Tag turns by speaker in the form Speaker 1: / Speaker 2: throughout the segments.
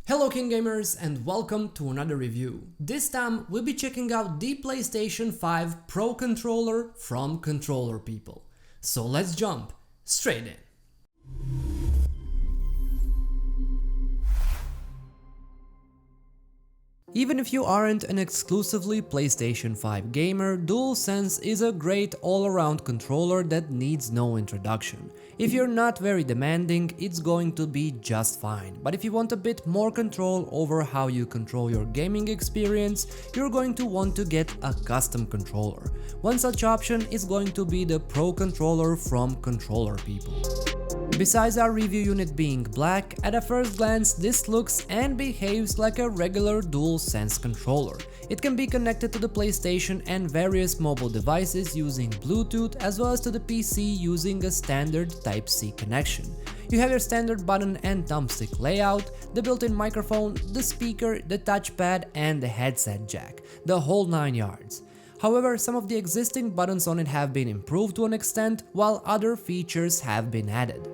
Speaker 1: Hello KeenGamers and welcome to another review. This time we'll be checking out the PlayStation 5 Pro controller from Controller People. So let's jump straight in. Even if you aren't an exclusively PlayStation 5 gamer, DualSense is a great all-around controller that needs no introduction. If you're not very demanding, it's going to be just fine, but if you want a bit more control over how you control your gaming experience, you're going to want to get a custom controller. One such option is going to be the Pro controller from Controller People. Besides our review unit being black, at a first glance this looks and behaves like a regular DualSense controller. It can be connected to the PlayStation and various mobile devices using Bluetooth, as well as to the PC using a standard Type-C connection. You have your standard button and thumbstick layout, the built-in microphone, the speaker, the touchpad and the headset jack, the whole 9 yards. However, some of the existing buttons on it have been improved to an extent, while other features have been added.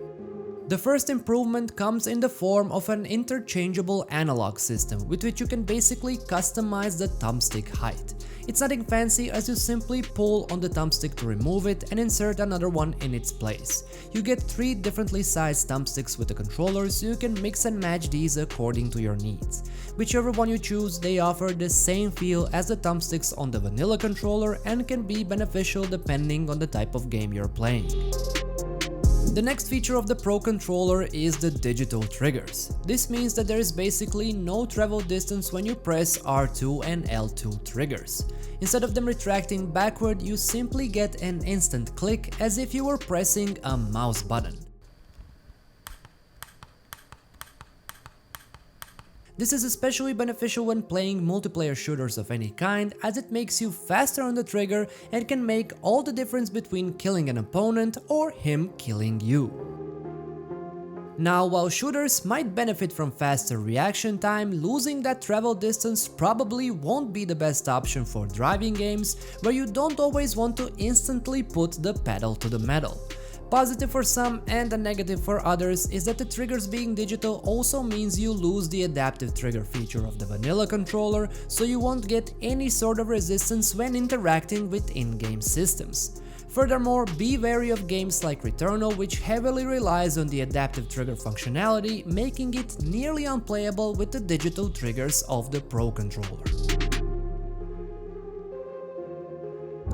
Speaker 1: The first improvement comes in the form of an interchangeable analog system with which you can basically customize the thumbstick height. It's nothing fancy, as you simply pull on the thumbstick to remove it and insert another one in its place. You get 3 differently sized thumbsticks with the controller, so you can mix and match these according to your needs. Whichever one you choose, they offer the same feel as the thumbsticks on the vanilla controller and can be beneficial depending on the type of game you're playing. The next feature of the Pro controller is the digital triggers. This means that there is basically no travel distance when you press R2 and L2 triggers. Instead of them retracting backward, you simply get an instant click as if you were pressing a mouse button. This is especially beneficial when playing multiplayer shooters of any kind, as it makes you faster on the trigger and can make all the difference between killing an opponent or him killing you. Now, while shooters might benefit from faster reaction time, losing that travel distance probably won't be the best option for driving games, where you don't always want to instantly put the pedal to the metal. Positive for some and a negative for others is that the triggers being digital also means you lose the adaptive trigger feature of the vanilla controller, so you won't get any sort of resistance when interacting with in-game systems. Furthermore, be wary of games like Returnal, which heavily relies on the adaptive trigger functionality, making it nearly unplayable with the digital triggers of the Pro controller.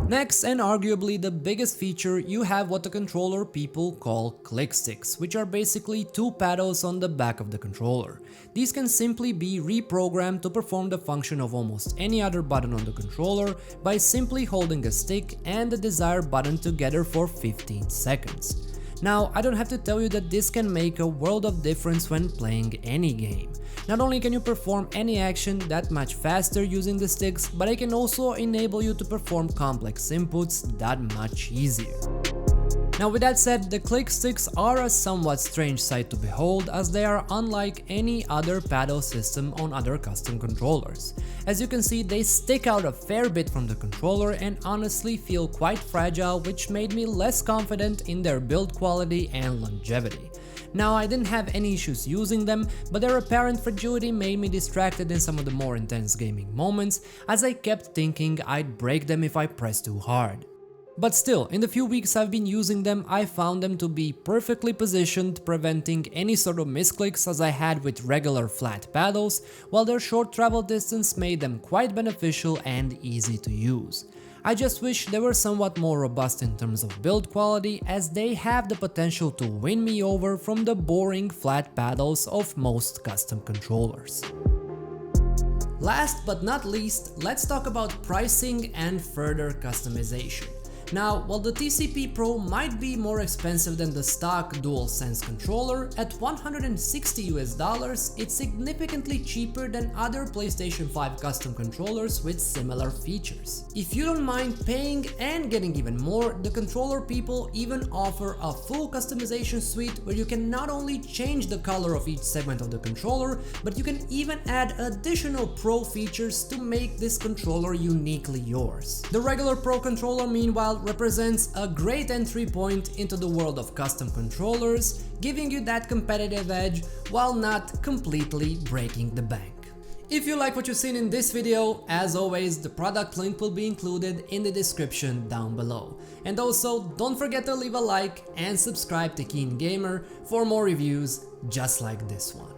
Speaker 1: Next, and arguably the biggest feature, you have what the Controller People call click sticks, which are basically 2 paddles on the back of the controller. These can simply be reprogrammed to perform the function of almost any other button on the controller by simply holding a stick and the desired button together for 15 seconds. Now, I don't have to tell you that this can make a world of difference when playing any game. Not only can you perform any action that much faster using the sticks, but it can also enable you to perform complex inputs that much easier. Now, with that said, the click sticks are a somewhat strange sight to behold, as they are unlike any other paddle system on other custom controllers. As you can see, they stick out a fair bit from the controller and honestly feel quite fragile, which made me less confident in their build quality and longevity. Now, I didn't have any issues using them, but their apparent fragility made me distracted in some of the more intense gaming moments, as I kept thinking I'd break them if I pressed too hard. But still, in the few weeks I've been using them, I found them to be perfectly positioned, preventing any sort of misclicks as I had with regular flat paddles, while their short travel distance made them quite beneficial and easy to use. I just wish they were somewhat more robust in terms of build quality, as they have the potential to win me over from the boring flat paddles of most custom controllers. Last but not least, let's talk about pricing and further customization. Now, while the TCP Pro might be more expensive than the stock DualSense controller, at $160, it's significantly cheaper than other PlayStation 5 custom controllers with similar features. If you don't mind paying and getting even more, the Controller People even offer a full customization suite where you can not only change the color of each segment of the controller, but you can even add additional Pro features to make this controller uniquely yours. The regular Pro controller, meanwhile, profile represents a great entry point into the world of custom controllers, giving you that competitive edge while not completely breaking the bank. If you like what you've seen in this video, as always, the product link will be included in the description down below. And also, don't forget to leave a like and subscribe to KeenGamer for more reviews just like this one.